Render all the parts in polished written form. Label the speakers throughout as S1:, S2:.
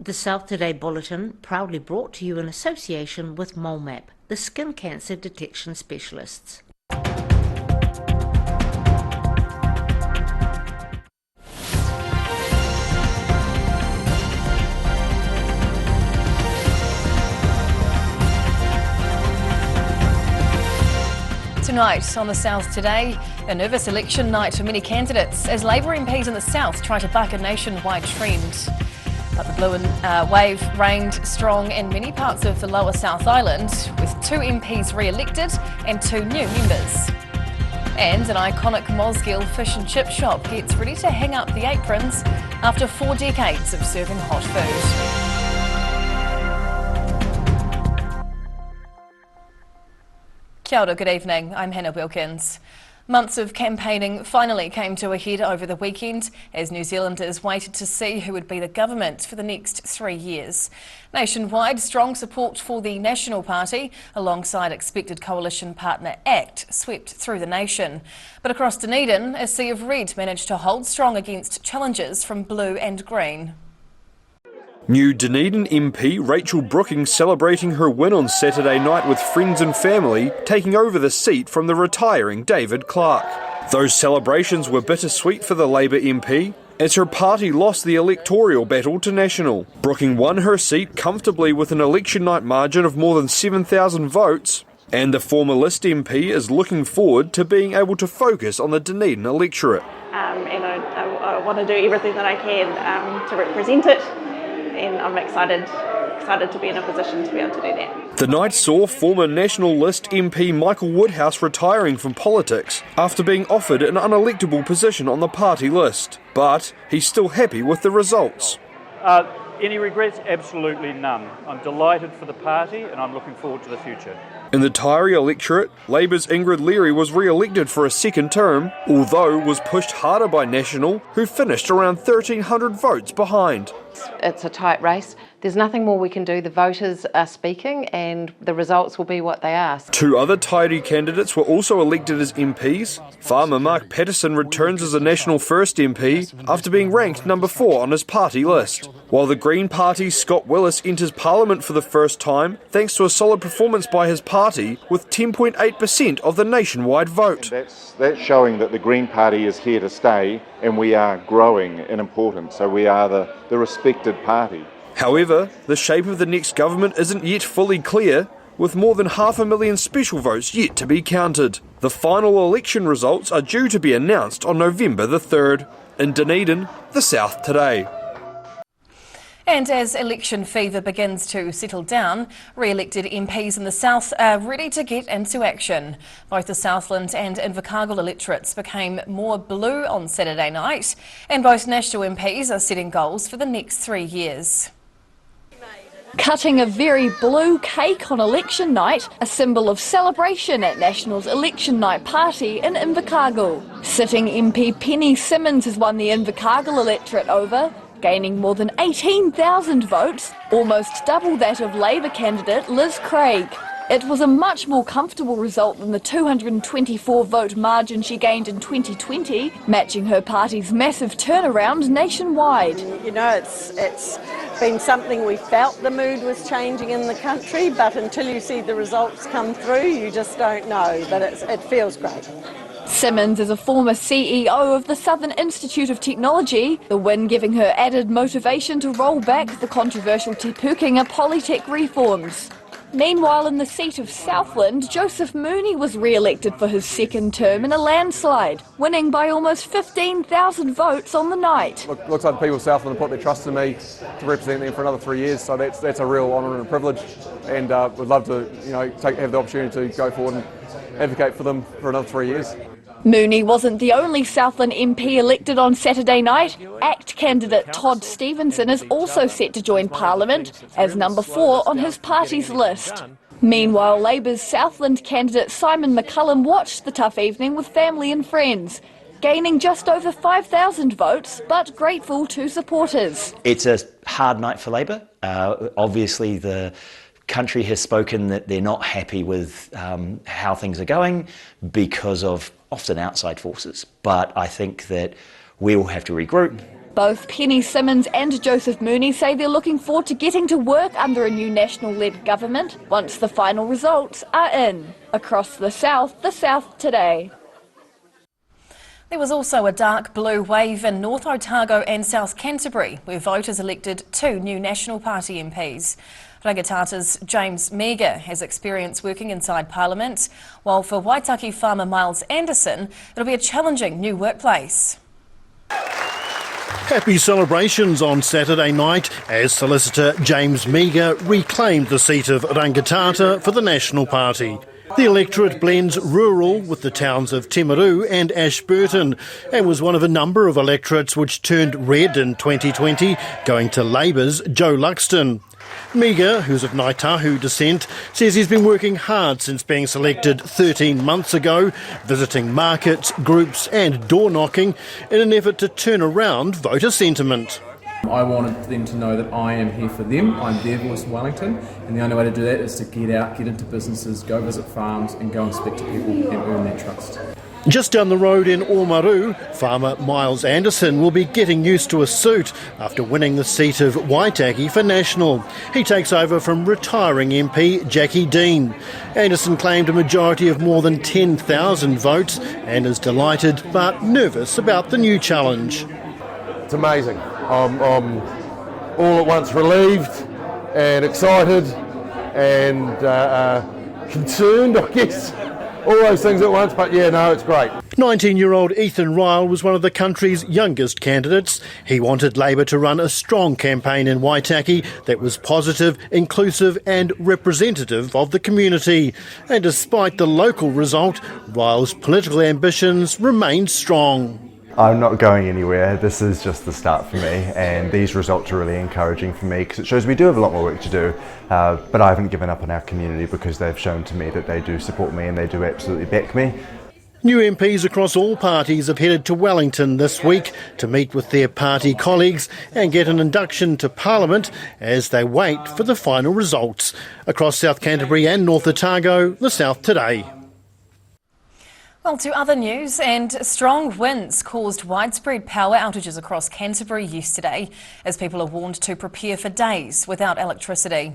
S1: The South Today Bulletin, proudly brought to you in association with MoleMap, the skin cancer detection specialists.
S2: Tonight on the South Today, a nervous election night for many candidates as Labour MPs in the South try to buck a nationwide trend. But the blue wave reigned strong in many parts of the lower South Island, with 2 MPs re-elected and 2 new members. And an iconic Mosgiel fish and chip shop gets ready to hang up the aprons after 4 decades of serving hot food. Kia ora, good evening. I'm Hannah Wilkins. Months of campaigning finally came to a head over the weekend as New Zealanders waited to see who would be the government for the next 3 years. Nationwide, strong support for the National Party alongside expected coalition partner ACT swept through the nation. But across Dunedin, a sea of red managed to hold strong against challenges from blue and green.
S3: New Dunedin MP Rachel Brooking celebrating her win on Saturday night with friends and family, taking over the seat from the retiring David Clark. Those celebrations were bittersweet for the Labour MP, as her party lost the electoral battle to National. Brooking won her seat comfortably with an election night margin of more than 7,000 votes, and the former List MP is looking forward to being able to focus on the Dunedin electorate.
S4: I want to do everything that I can to represent it. And I'm excited to be in a position to be able to do that.
S3: The night saw former National List MP Michael Woodhouse retiring from politics after being offered an unelectable position on the party list. But he's still happy with the results.
S5: Any regrets? Absolutely none. I'm delighted for the party and I'm looking forward to the future.
S3: In the Taieri electorate, Labour's Ingrid Leary was re-elected for a second term, although was pushed harder by National, who finished around 1,300 votes behind.
S6: It's a tight race. There's nothing more we can do. The voters are speaking and the results will be what they are.
S3: 2 other Taieri candidates were also elected as MPs. Farmer Mark Patterson returns as a National First MP after being ranked number 4 on his party list, while the Green Party's Scott Willis enters Parliament for the first time thanks to a solid performance by his party with 10.8% of the nationwide vote.
S7: That's showing that the Green Party is here to stay and we are growing in importance, so we are the respected party.
S3: However, the shape of the next government isn't yet fully clear, with more than 500,000 special votes yet to be counted. The final election results are due to be announced on November the 3rd. In Dunedin, the South Today.
S2: And as election fever begins to settle down, re-elected MPs in the South are ready to get into action. Both the Southland and Invercargill electorates became more blue on Saturday night, and both National MPs are setting goals for the next 3 years.
S8: Cutting a very blue cake on election night, a symbol of celebration at National's election night party in Invercargill. Sitting MP Penny Simmonds has won the Invercargill electorate over, gaining more than 18,000 votes, almost double that of Labour candidate Liz Craig. It was a much more comfortable result than the 224 vote margin she gained in 2020, matching her party's massive turnaround nationwide.
S9: You know, it's been something we felt the mood was changing in the country, but until you see the results come through, you just don't know, but it feels great.
S8: Simmonds is a former CEO of the Southern Institute of Technology, the win giving her added motivation to roll back the controversial Te Pukenga Polytech reforms. Meanwhile, in the seat of Southland, Joesph Mooney was re-elected for his second term in a landslide, winning by almost 15,000 votes on the night.
S10: Looks like the people of Southland have put their trust in me to represent them for another 3 years, so that's a real honour and a privilege, and would love to have the opportunity to go forward and advocate for them for another 3 years.
S8: Mooney wasn't the only Southland MP elected on Saturday night. ACT candidate Todd Stevenson is also set to join Parliament as number 4 on his party's list. Meanwhile, Labour's Southland candidate Simon McCullum watched the tough evening with family and friends, gaining just over 5,000 votes, but grateful to supporters.
S11: It's a hard night for Labour. Obviously, the country has spoken that they're not happy with how things are going because of often outside forces. But I think that we will have to regroup
S8: Both Penny Simmonds and Joesph Mooney say they're looking forward to getting to work under a new National-led government once the final results are in. Across the South today.
S2: There was also a dark blue wave in North Otago and South Canterbury, where voters elected 2 new National Party MPs. Rangitata's James Meagher has experience working inside Parliament, while for Waitaki farmer Miles Anderson, it'll be a challenging new workplace.
S12: Happy celebrations on Saturday night as solicitor James Meagher reclaimed the seat of Rangitata for the National Party. The electorate blends rural with the towns of Timaru and Ashburton and was one of a number of electorates which turned red in 2020, going to Labour's Joe Luxton. Meagher, who's of Ngaitahu descent, says he's been working hard since being selected 13 months ago, visiting markets, groups and door-knocking in an effort to turn around voter sentiment.
S13: I wanted them to know that I am here for them. I'm their voice in Wellington, and the only way to do that is to get out, get into businesses, go visit farms and go and speak to people and earn their trust.
S12: Just down the road in Oamaru, farmer Miles Anderson will be getting used to a suit after winning the seat of Waitaki for National. He takes over from retiring MP Jackie Dean. Anderson claimed a majority of more than 10,000 votes and is delighted but nervous about the new challenge.
S14: It's amazing. I'm all at once relieved and excited and concerned, I guess. All those things at once, but yeah, no, it's great.
S12: 19-year-old Ethan Ryle was one of the country's youngest candidates. He wanted Labour to run a strong campaign in Waitaki that was positive, inclusive and representative of the community. And despite the local result, Ryle's political ambitions remain strong.
S15: I'm not going anywhere. This is just the start for me, and these results are really encouraging for me because it shows we do have a lot more work to do, but I haven't given up on our community because they've shown to me that they do support me and they do absolutely back me.
S12: New MPs across all parties have headed to Wellington this week to meet with their party colleagues and get an induction to Parliament as they wait for the final results. Across South Canterbury and North Otago, the South today.
S2: Well, to other news, and strong winds caused widespread power outages across Canterbury yesterday as people are warned to prepare for days without electricity.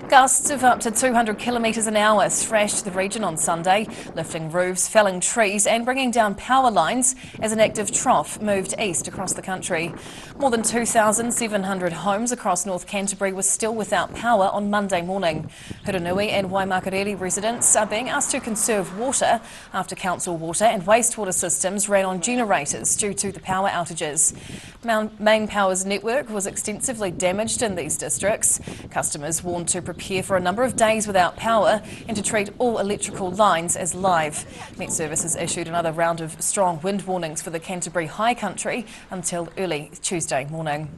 S2: Gusts of up to 200 kilometres an hour thrashed the region on Sunday, lifting roofs, felling trees and bringing down power lines as an active trough moved east across the country. More than 2,700 homes across North Canterbury were still without power on Monday morning. Huranui and Waimakariri residents are being asked to conserve water after council water and wastewater systems ran on generators due to the power outages. Main Power's network was extensively damaged in these districts. Customers warned to prepare for a number of days without power and to treat all electrical lines as live. Met Services issued another round of strong wind warnings for the Canterbury High Country until early Tuesday morning.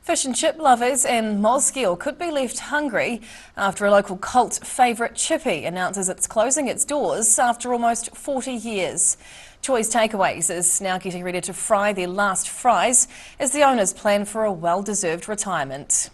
S2: Fish and chip lovers in Mosgiel could be left hungry after a local cult favourite chippy announces it's closing its doors after almost 40 years. Choies Takeaways is now getting ready to fry their last fries as the owners plan for a well-deserved retirement.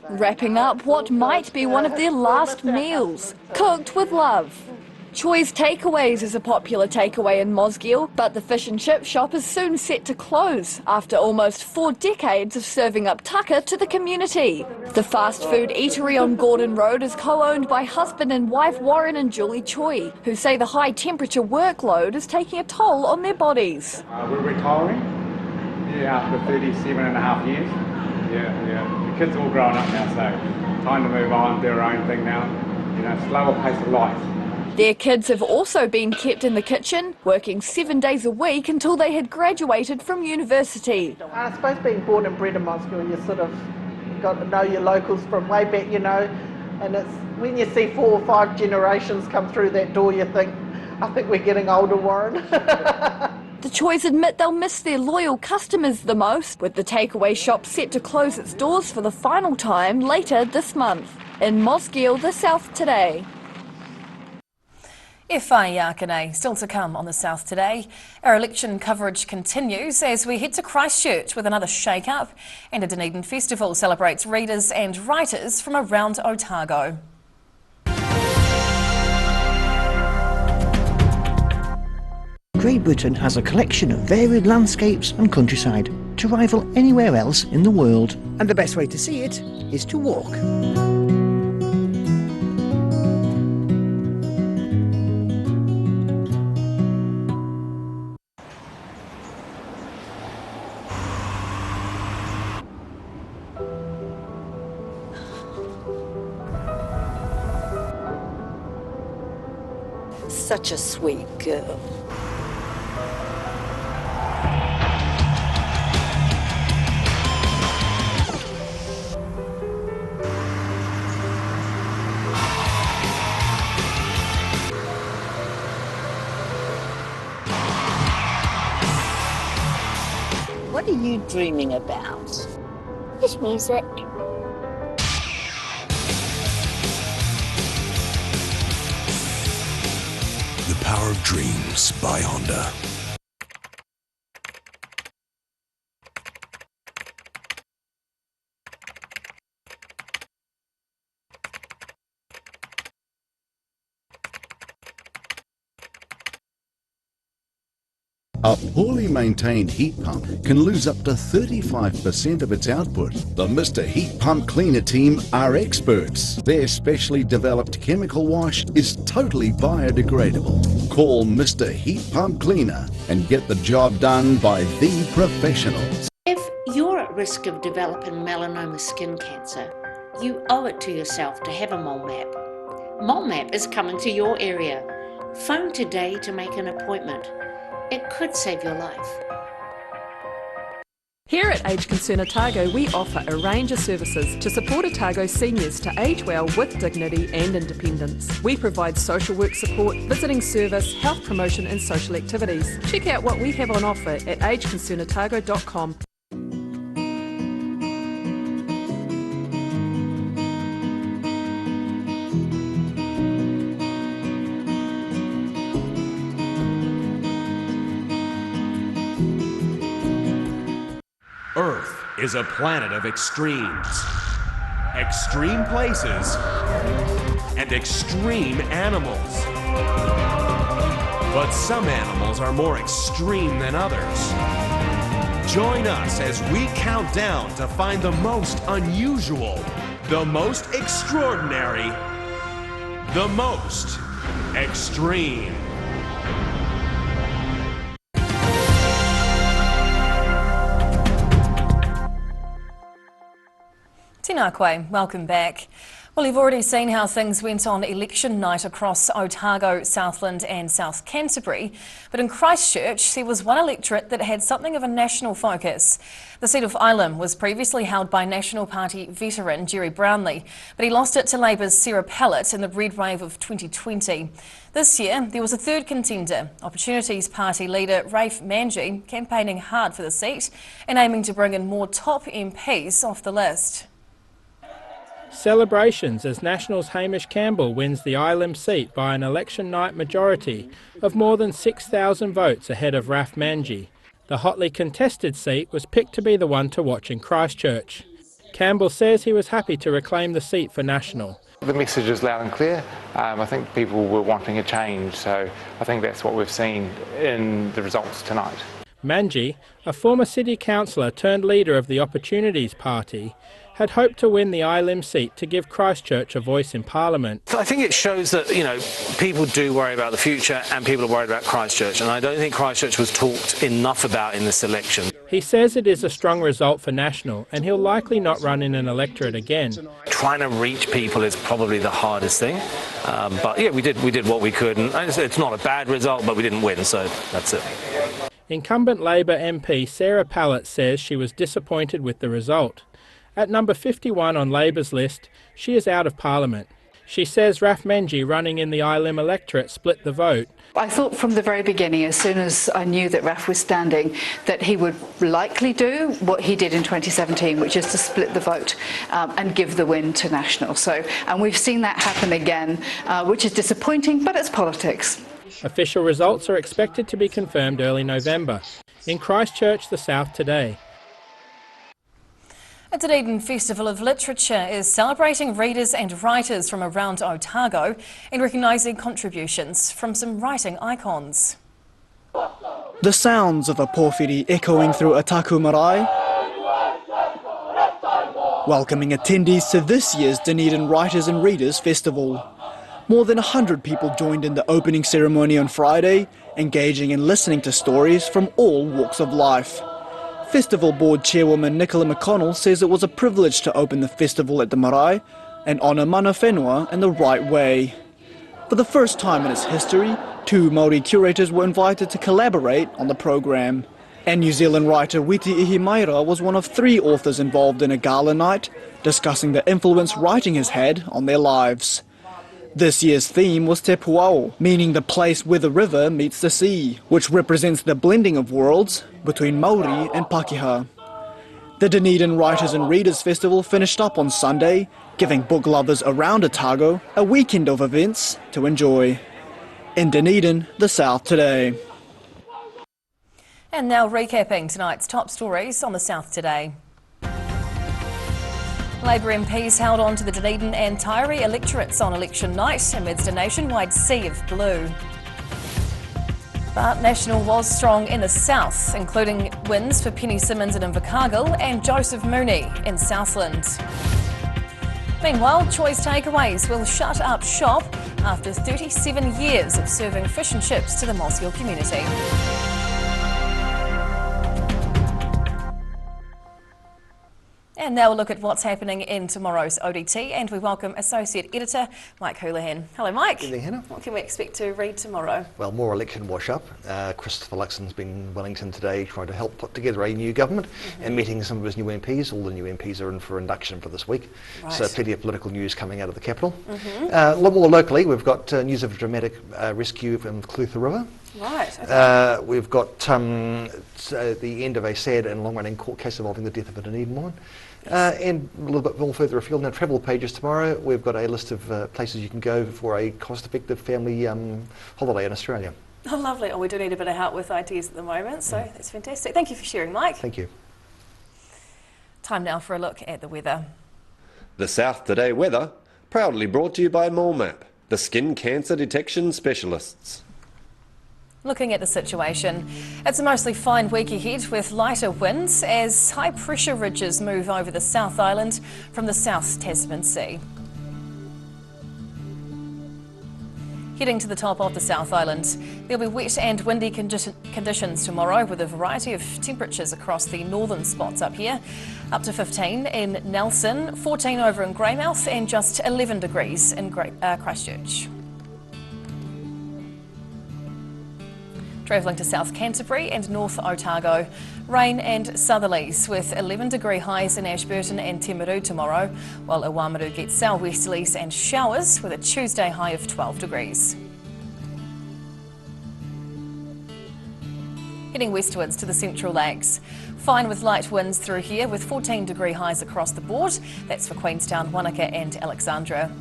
S8: Wrapping up what might be one of their last meals, cooked with love. Choies Takeaways is a popular takeaway in Mosgiel, but the fish and chip shop is soon set to close after almost 4 decades of serving up tucker to the community. The fast food eatery on Gordon Road is co-owned by husband and wife Warren and Julie Choi, who say the high temperature workload is taking a toll on their bodies.
S16: We're retiring after 37 and a half years. The kids are all grown up now, so time to move on, do their own thing now. Slower pace of life.
S8: Their kids have also been kept in the kitchen, working 7 days a week until they had graduated from university.
S9: I suppose being born and bred in Mosgiel, you sort of got to know your locals from way back, and it's when you see 4 or 5 generations come through that door, you think, I think we're getting older, Warren.
S8: The Choies admit they'll miss their loyal customers the most, with the takeaway shop set to close its doors for the final time later this month. In Mosgiel, the South today.
S2: Yakane, still to come on the South today. Our election coverage continues as we head to Christchurch with another shake-up, and a Dunedin festival celebrates readers and writers from around Otago.
S17: Great Britain has a collection of varied landscapes and countryside to rival anywhere else in the world.
S18: And the best way to see it is to walk.
S19: Such a sweet girl. What are you dreaming about?
S20: Just music.
S21: The Power of Dreams by Honda.
S22: A poorly maintained heat pump can lose up to 35% of its output. The Mr. Heat Pump Cleaner team are experts. Their specially developed chemical wash is totally biodegradable. Call Mr. Heat Pump Cleaner and get the job done by the professionals.
S1: If you're at risk of developing melanoma skin cancer, you owe it to yourself to have a mole map. Mole map is coming to your area. Phone today to make an appointment. It could save your life.
S23: Here at Age Concern Otago, we offer a range of services to support Otago seniors to age well with dignity and independence. We provide social work support, visiting service, health promotion and social activities. Check out what we have on offer at ageconcernotago.com.
S24: Earth is a planet of extremes. Extreme places and extreme animals. But some animals are more extreme than others. Join us as we count down to find the most unusual, the most extraordinary, the most extreme.
S2: Tēnā koe, welcome back. Well, you've already seen how things went on election night across Otago, Southland and South Canterbury. But in Christchurch, there was one electorate that had something of a national focus. The seat of Ilam was previously held by National Party veteran Jerry Brownlee, but he lost it to Labour's Sarah Pallett in the red wave of 2020. This year, there was a third contender, Opportunities Party leader Rafe Manji, campaigning hard for the seat and aiming to bring in more top MPs off the list.
S25: Celebrations as Nationals' Hamish Campbell wins the Ilam seat by an election night majority of more than 6,000 votes ahead of Rafe Manji. The hotly contested seat was picked to be the one to watch in Christchurch. Campbell says he was happy to reclaim the seat for National.
S26: The message is loud and clear. I think people were wanting a change, so I think that's what we've seen in the results tonight.
S25: Manji, a former city councillor turned leader of the Opportunities Party, had hoped to win the Ilam seat to give Christchurch a voice in Parliament.
S27: I think it shows that, people do worry about the future and people are worried about Christchurch, and I don't think Christchurch was talked enough about in this election.
S25: He says it is a strong result for National and he'll likely not run in an electorate again.
S27: Trying to reach people is probably the hardest thing, but yeah, we did what we could, and it's not a bad result, but we didn't win, so that's it.
S25: Incumbent Labour MP Sarah Pallett says she was disappointed with the result. At number 51 on Labour's list, she is out of Parliament. She says Rafe Manji running in the Ilam electorate split the vote.
S28: I thought from the very beginning, as soon as I knew that Rafe was standing, that he would likely do what he did in 2017, which is to split the vote and give the win to National. And we've seen that happen again, which is disappointing, but it's politics.
S25: Official results are expected to be confirmed early November. In Christchurch, the South today.
S2: A Dunedin Festival of Literature is celebrating readers and writers from around Otago and recognising contributions from some writing icons.
S3: The sounds of a pōwhiri echoing through Otago marae, welcoming attendees to this year's Dunedin Writers and Readers Festival. More than 100 people joined in the opening ceremony on Friday, engaging and listening to stories from all walks of life. Festival Board Chairwoman Nicola McConnell says it was a privilege to open the festival at the marae and honour mana whenua in the right way. For the first time in its history, 2 Māori curators were invited to collaborate on the programme. And New Zealand writer Witi Ihimaira was one of 3 authors involved in a gala night, discussing the influence writing has had on their lives. This year's theme was Te Puao, meaning the place where the river meets the sea, which represents the blending of worlds between Māori and Pākehā. The Dunedin Writers and Readers Festival finished up on Sunday, giving book lovers around Otago a weekend of events to enjoy. In Dunedin, the South Today.
S2: And now recapping tonight's top stories on the South Today. Labour MPs held on to the Dunedin and Taieri electorates on election night amidst a nationwide sea of blue. But National was strong in the south, including wins for Penny Simmonds in Invercargill and Joesph Mooney in Southland. Meanwhile, Choies Takeaways will shut up shop after 37 years of serving fish and chips to the Mosgiel community. And now we'll look at what's happening in tomorrow's ODT, and we welcome Associate Editor Mike Houlihan. Hello Mike.
S4: Good evening, Hannah.
S2: What can we expect to read tomorrow?
S4: Well, more election wash-up. Christopher Luxon's been in Wellington today trying to help put together a new government and meeting some of his new MPs. All the new MPs are in for induction for this week.
S2: Right.
S4: So plenty of political news coming out of the capital. A lot more locally, we've got news of a dramatic rescue from Clutha River.
S2: Right. Okay.
S4: We've got the end of a sad and long-running court case involving the death of a Dunedin woman. And a little bit more further afield, now travel pages tomorrow, we've got a list of places you can go for a cost-effective family holiday in Australia.
S2: Oh, lovely. Oh, we do need a bit of help with ideas at the moment, so that's fantastic. Thank you for sharing, Mike.
S4: Thank you.
S2: Time now for a look at the weather.
S5: The South Today weather, proudly brought to you by MolMap, the skin cancer detection specialists.
S2: Looking at the situation, it's a mostly fine week ahead with lighter winds as high pressure ridges move over the South Island from the South Tasman Sea. Heading to the top of the South Island, there'll be wet and windy conditions tomorrow with a variety of temperatures across the northern spots up here. Up to 15 in Nelson, 14 over in Greymouth and just 11 degrees in Christchurch. Travelling to South Canterbury and North Otago, rain and southerlies with 11-degree highs in Ashburton and Timaru tomorrow, while Oamaru gets southwesterlies and showers with a Tuesday high of 12 degrees. Heading westwards to the Central Lakes. Fine with light winds through here with 14-degree highs across the board. That's for Queenstown, Wanaka and Alexandra.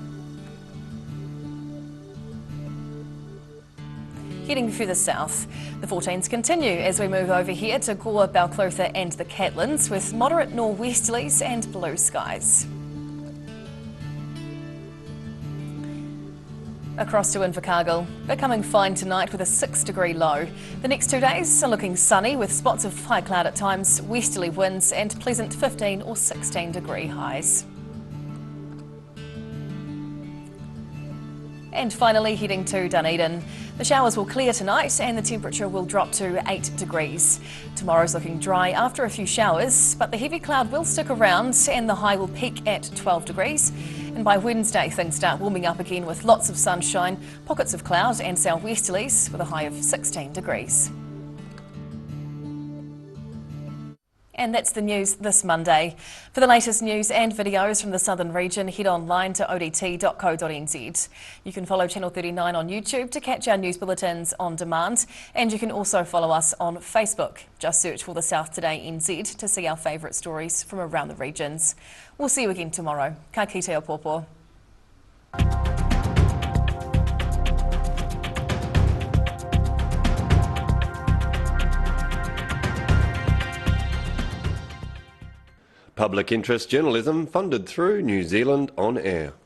S2: Heading further south, the 14s continue as we move over here to Gore, Balclutha and the Catlins with moderate nor'westerlies and blue skies. Across to Invercargill, becoming fine tonight with a 6-degree low. The next 2 days are looking sunny with spots of high cloud at times, westerly winds and pleasant 15 or 16-degree highs. And finally heading to Dunedin. The showers will clear tonight and the temperature will drop to 8 degrees. Tomorrow's looking dry after a few showers, but the heavy cloud will stick around and the high will peak at 12 degrees. And by Wednesday things start warming up again with lots of sunshine, pockets of cloud and southwesterlies with a high of 16 degrees. And that's the news this Monday. For the latest news and videos from the southern region, head online to odt.co.nz. You can follow Channel 39 on YouTube to catch our news bulletins on demand, and you can also follow us on Facebook. Just search for the South Today NZ to see our favourite stories from around the regions. We'll see you again tomorrow. Ka kite o pōpō.
S5: Public interest journalism funded through New Zealand On Air.